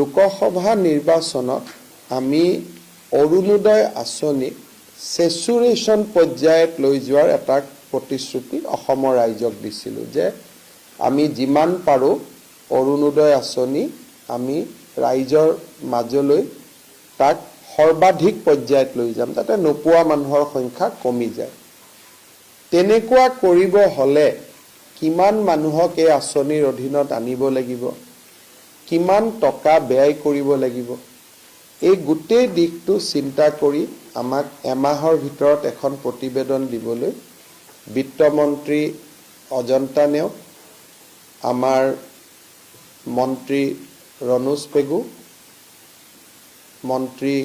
লোকসভা নিৰ্বাচনত আমি অৰুণোদয় আঁচনি সেচুৰেশন পৰ্যায়ত লৈ যোৱাৰ এটা প্ৰতিশ্ৰুতি অসমৰ ৰাইজক দিছিলোঁ যে আমি যিমান পাৰোঁ অৰুণোদয় আঁচনি আমি ৰাইজৰ মাজলৈ তাক সৰ্বাধিক পৰ্যায়ত লৈ যাম যাতে নোপোৱা মানুহৰ সংখ্যা কমি যায়। তেনেকুৱা কৰিব হলে কিমান মানুহক এই আঁচনিৰ অধীনত আনিব লাগিব, কিমান টকা ব্যয় কৰিব লাগিব, এই গোটেই দিশটো চিন্তা কৰি আমাক এমাহৰ ভিতৰত এখন প্ৰতিবেদন দিবলৈ বিত্তমন্ত্ৰী অজন্তা নেওগ, আমাৰ মন্ত্ৰী ৰনোজ পেগু, মন্ত্ৰী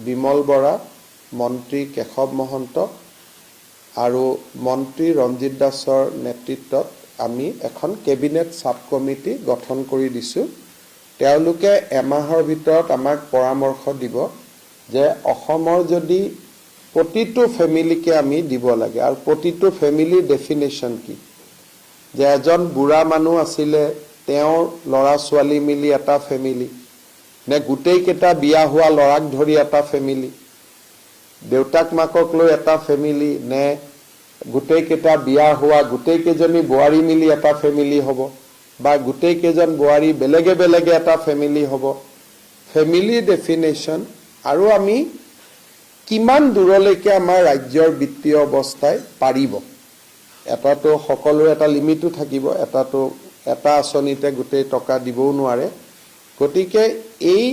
বিমল বৰা, মন্ত্ৰী কেশৱ মহন্ত আৰু মন্ত্ৰী ৰঞ্জিত দাসৰ নেতৃত্বত আমি এখন কেবিনেট সাব কমিটি গঠন কৰি দিছোঁ। তেওঁলোকে এমাহৰ ভিতৰত আমাক পৰামৰ্শ দিব যে অসমৰ যদি প্ৰতিটো ফেমিলিকে আমি দিব লাগে আৰু প্ৰতিটো ফেমিলিৰ ডেফিনেশ্যন কি, যে এজন বুঢ়া মানুহ আছিলে তেওঁৰ ল'ৰা ছোৱালী মিলি এটা ফেমিলি, নে গোটেইকেইটা বিয়া হোৱা ল'ৰাক ধৰি এটা ফেমিলি, দেউতাক মাকক লৈ এটা ফেমিলি, নে গোটেইকেইটা বিয়া হোৱা গোটেইকেইজনী বোৱাৰী মিলি এটা ফেমিলি হ'ব, বা গোটেইকেইজন বোৱাৰী বেলেগে বেলেগে এটা ফেমিলি হ'ব। ফেমিলি ডেফিনেশ্যন আৰু আমি কিমান দূৰলৈকে আমাৰ ৰাজ্যৰ বিত্তীয় অৱস্থাই পাৰিব, এটাতো সকলোৰে এটা লিমিটো থাকিব, এটাতো এটা আঁচনিতে গোটেই টকা দিবও নোৱাৰে। গতিকে এই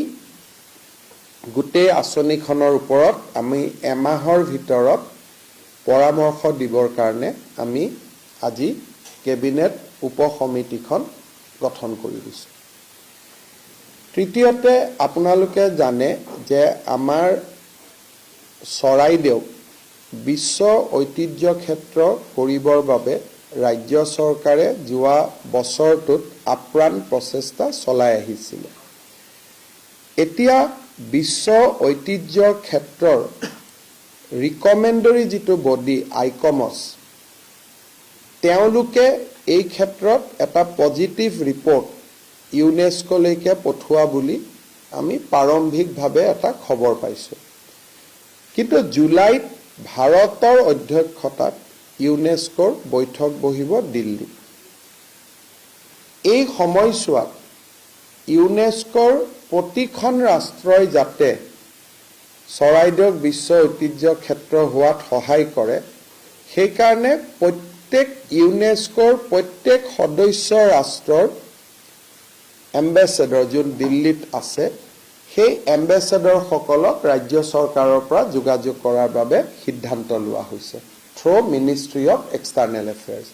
গোটেই আঁচনিখনৰ ওপৰত আমি এমাহৰ ভিতৰত পৰামৰ্শ দিবৰ কাৰণে আমি আজি কেবিনেট উপসমিতিখন গঠন কৰি দিছোঁ। তৃতীয়তে আপোনালোকে জানে যে আমাৰ চৰাইদেউ বিশ্ব ঐতিহ্য ক্ষেত্ৰ কৰিবৰ বাবে ৰাজ্য চৰকাৰে যোৱা বছৰটোত আপ্ৰাণ প্ৰচেষ্টা চলাই আহিছিলে। এতিয়া বিশ্ব ঐতিহ্য ক্ষেত্ৰৰ ৰিকমেণ্ডৰী যিটো বডি আইকমছ, তেওঁলোকে এই ক্ষেত্ৰত এটা পজিটিভ ৰিপৰ্ট ইউনেস্কোলৈকে পঠোৱা বুলি আমি প্ৰাৰম্ভিকভাৱে এটা খবৰ পাইছোঁ। কিন্তু জুলাইত ভাৰতৰ অধ্যক্ষতাত ইউনেস্কোৰ বৈঠক বহিব দিল্লীত। এই সময়ছোৱাত ইউনেস্কোৰ প্ৰতিখন ৰাষ্ট্ৰই যাতে চৰাইদেউক বিশ্ব ঐতিহ্য ক্ষেত্ৰ হোৱাত সহায় কৰে, সেইকাৰণে ইউনেস্কোৰ প্ৰত্যেক সদস্য ৰাষ্ট্ৰৰ এম্বেচেডৰ যোন দিল্লীত আছে, সেই এম্বেচেডৰসকলক ৰাজ্য চৰকাৰৰ পৰা যোগাযোগ কৰাৰ বাবে সিদ্ধান্ত লোৱা হৈছে through ministry of external affairs.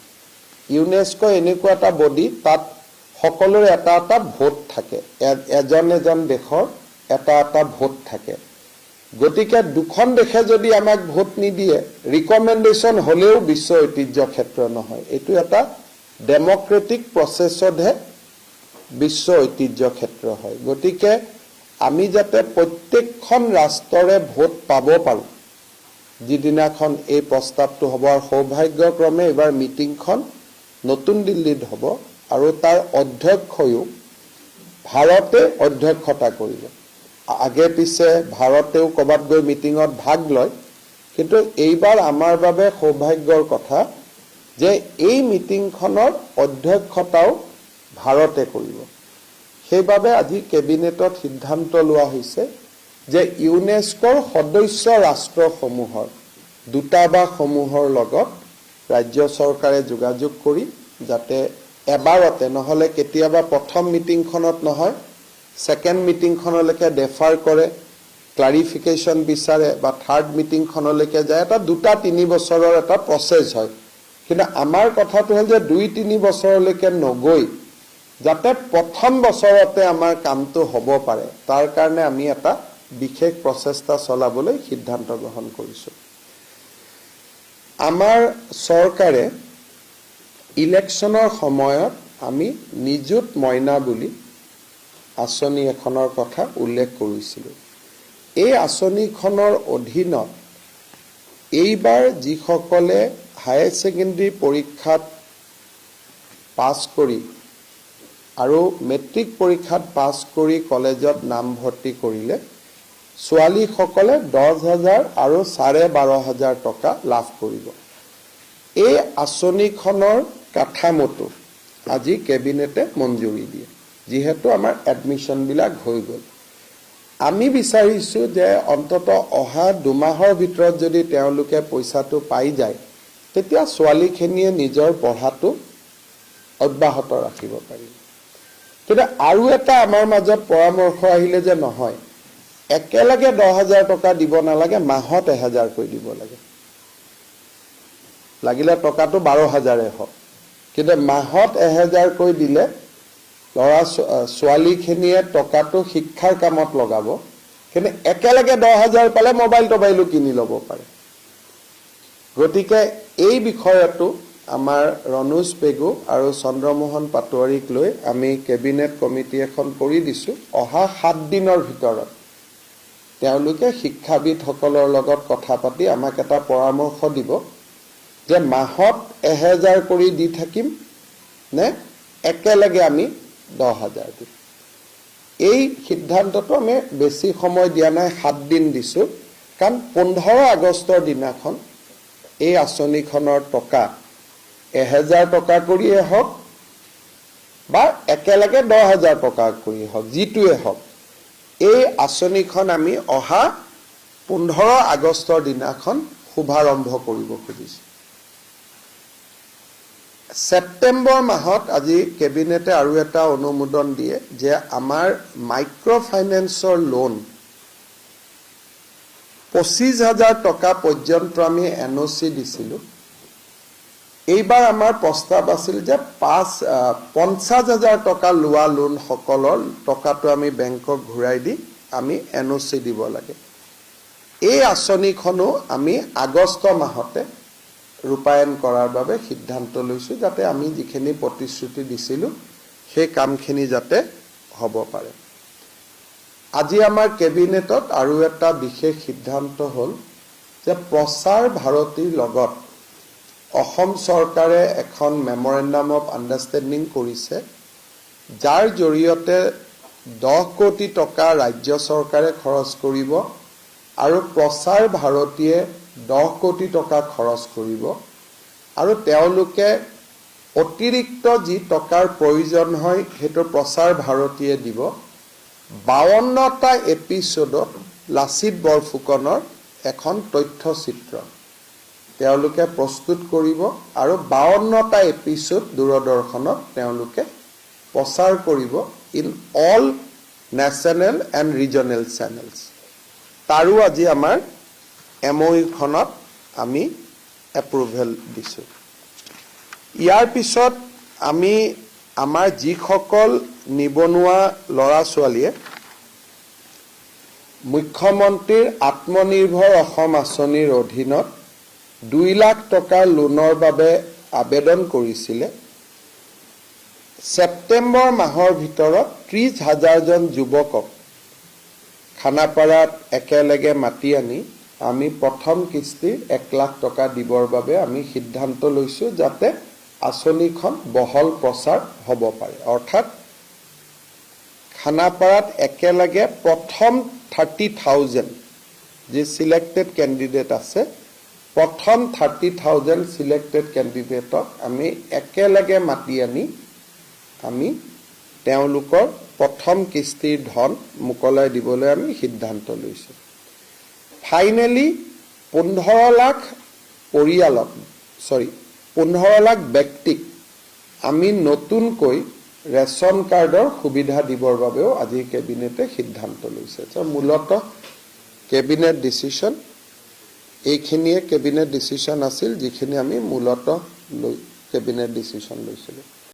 UNESCO এনেকুৱা এটা বডি, তাত সকলোৰে এটা এটা ভোট থাকে, এজন এজন দেশৰ এটা এটা ভোট থাকে। গতিকে দুখন দেশে যদি আমাক ভোট নিদিয়ে, ৰিকমেণ্ডেশ্যন হ'লেও বিশ্ব ঐতিহ্য ক্ষেত্ৰ নহয়। এইটো এটা ডেমক্ৰেটিক প্ৰচেছতহে বিশ্ব ঐতিহ্য ক্ষেত্ৰ হয়। গতিকে আমি যাতে প্ৰত্যেকখন ৰাষ্ট্ৰৰে ভোট পাব পাৰোঁ, যিদিনাখন এই প্ৰস্তাৱটো হ'ব, আৰু সৌভাগ্যক্ৰমে এইবাৰ মিটিংখন নতুন দিল্লীত হ'ব আৰু তাৰ অধ্যক্ষয়ো ভাৰতে অধ্যক্ষতা কৰিব। আগে পিছে ভাৰতেও ক'ৰবাত গৈ মিটিঙত ভাগ লয়, কিন্তু এইবাৰ আমাৰ বাবে সৌভাগ্যৰ কথা যে এই মিটিংখনৰ অধ্যক্ষতাও ভাৰতে কৰিব। সেইবাবে আজি কেবিনেটত সিদ্ধান্ত লোৱা হৈছে যে ইউনেস্কোৰ সদস্য ৰাষ্ট্ৰসমূহৰ দূতাবাসসমূহৰ লগত ৰাজ্য চৰকাৰে যোগাযোগ কৰি যাতে এবাৰতে, নহ'লে কেতিয়াবা প্ৰথম মিটিংখনত নহয়, ছেকেণ্ড মিটিংখনলৈকে ডেফাৰ কৰে, ক্লাৰিফিকেশ্যন বিচাৰে, বা থাৰ্ড মিটিংখনলৈকে যায়। এটা 2-3 বছৰৰ এটা প্ৰচেছ হয়। কিন্তু আমাৰ কথাটো হ'ল যে 2-3 বছৰলৈকে নগৈ যাতে প্ৰথম বছৰতে আমাৰ কামটো হ'ব পাৰে, তাৰ কাৰণে আমি এটা বিশেষ প্ৰচেষ্টা চলাবলৈ সিদ্ধান্ত গ্ৰহণ কৰিছোঁ। আমাৰ চৰকাৰে ইলেকশ্যনৰ সময়ত আমি নিযুত মইনা বুলি আঁচনি এখনৰ কথা উল্লেখ কৰিছিলোঁ। এই আঁচনিখনৰ অধীনত এইবাৰ যিসকলে হায়াৰ ছেকেণ্ডেৰী পৰীক্ষাত পাছ কৰি আৰু মেট্ৰিক পৰীক্ষাত পাছ কৰি কলেজত নামভৰ্তি কৰিলে ছোৱালীসকলে 10,000 আৰু 12,500 টকা লাভ কৰিব। এই আঁচনিখনৰ কাঠামোটো আজি কেবিনেটে মঞ্জুৰি দিয়ে, যিহেতু আমাৰ এডমিশ্যনবিলাক হৈ গ'ল। আমি বিচাৰিছোঁ যে অন্তত অহা 2 মাহৰ ভিতৰত যদি তেওঁলোকে পইচাটো পাই যায়, তেতিয়া ছোৱালীখিনিয়ে নিজৰ পঢ়াটো অব্যাহত ৰাখিব পাৰিব। কিন্তু আৰু এটা আমাৰ মাজত পৰামৰ্শ আহিলে যে নহয়, একেলগে 10,000 টকা দিব নালাগে, মাহত 1,000 কৈ দিব লাগে। লাগিলে টকাটো 12,000 হওক, কিন্তু মাহত 1,000 কৈ দিলে ছোৱালীখিনিয়ে টকাটো শিক্ষাৰ কামত লগাব, কিন্তু একেলগে 10,000 পালে মোবাইল টোবাইলো কিনি ল'ব পাৰে। গতিকে এই বিষয়টো আমাৰ ৰণোজ পেগু আৰু চন্দ্ৰমোহন পাটোৱাৰীক লৈ আমি কেবিনেট কমিটি এখন কৰি দিছোঁ। অহা 7 দিনৰ ভিতৰত তেওঁলোকে শিক্ষাবিদসকলৰ লগত কথা পাতি আমাক এটা পৰামৰ্শ দিব যে মাহত 1,000 কৰি দি থাকিম নে একেলগে আমি 10,000 দিম। এই সিদ্ধান্তটো আমি বেছি সময় দিয়া নাই, 7 দিন দিছোঁ, কাৰণ 15 আগষ্টৰ দিনাখন এই আঁচনিখনৰ টকা 1,000 টকা কৰিয়ে হওক বা একেলগে 10,000 টকা কৰিয়ে হওক, যিটোৱে হওক, এই আঁচনিখন আমি অহা 15 আগষ্টৰ দিনাখন শুভাৰম্ভ কৰিব খুজিছোঁ। ছেপ্টেম্বৰ মাহত আজি কেবিনেটে আৰু এটা অনুমোদন দিয়ে যে আমাৰ মাইক্ৰ' ফাইনেন্সৰ লোন 25,000 টকা পৰ্যন্ত আমি NOC দিছিলোঁ। এইবাৰ আমাৰ প্ৰস্তাৱ আছিল যে 50,000 টকা লোৱা লোনসকলৰ টকাটো আমি বেংকক ঘূৰাই দি আমি NOC দিব লাগে। এই আঁচনিখনো আমি আগষ্ট মাহতে ৰূপায়ণ কৰাৰ বাবে সিদ্ধান্ত লৈছোঁ, যাতে আমি যিখিনি প্ৰতিশ্ৰুতি দিছিলোঁ সেই কামখিনি যাতে হ'ব পাৰে। আজি আমাৰ কেবিনেটত আৰু এটা বিশেষ সিদ্ধান্ত হ'ল যে প্ৰচাৰ ভাৰতীৰ লগত অসম চৰকাৰে এখন মেমৰেণ্ডাম অফ আণ্ডাৰষ্টেণ্ডিং কৰিছে, যাৰ জৰিয়তে 10 কোটি টকা ৰাজ্য চৰকাৰে খৰচ কৰিব আৰু প্ৰচাৰ ভাৰতীয়ে 10 কোটি টকা খৰচ কৰিব, আৰু তেওঁলোকে অতিৰিক্ত যি টকাৰ প্ৰয়োজন হয় সেইটো প্ৰচাৰ ভাৰতীয়ে দিব। 52টা এপিছডত লাচিত বৰফুকনৰ এখন তথ্যচিত্ৰ তেওঁলোকে প্ৰস্তুত কৰিব আৰু 52টা এপিছড দূৰদৰ্শনত তেওঁলোকে প্ৰচাৰ কৰিব in all national and regional channels. তাৰো আজি আমাৰ MOU-খনত আমি এপ্ৰুভেল দিছোঁ। ইয়াৰ পিছত আমি আমাৰ যিসকল নিবনুৱা ল'ৰা ছোৱালীয়ে মুখ্যমন্ত্ৰীৰ আত্মনিৰ্ভৰ অসম আঁচনিৰ অধীনত 2 লাখ টকাৰ লোনৰ বাবে আবেদন কৰিছিলে, ছেপ্টেম্বৰ মাহৰ ভিতৰত 30,000 জন যুৱকক খানাপাৰাত একেলগে মাতি আনি আমি প্ৰথম কিস্তিৰ 1 লাখ টকা দিবৰ বাবে আমি সিদ্ধান্ত লৈছোঁ, যাতে আঁচনিখন বহল প্ৰচাৰ হ'ব পাৰে। অৰ্থাৎ খানাপাৰাত একেলগে প্ৰথম 30,000 যি চিলেক্টেড কেণ্ডিডেট আছে, প্ৰথম 30,000 চিলেক্টেড কেণ্ডিডেটক আমি একেলগে মাতি আনি আমি তেওঁলোকৰ প্ৰথম কিস্তিৰ ধন মোকলাই দিবলৈ আমি সিদ্ধান্ত লৈছোঁ। ফাইনেলি 15 লাখ পৰিয়ালক 15 লাখ ব্যক্তিক আমি নতুনকৈ ৰেচন কাৰ্ডৰ সুবিধা দিবৰ বাবেও আজি কেবিনেটে সিদ্ধান্ত লৈছে। মূলতঃ কেবিনেট ডিচিশ্যন এইখিনিয়ে কেবিনেট ডিচিশ্যন আছিল, যিখিনি আমি মূলতঃ কেবিনেট ডিচিশ্যন লৈছিলোঁ।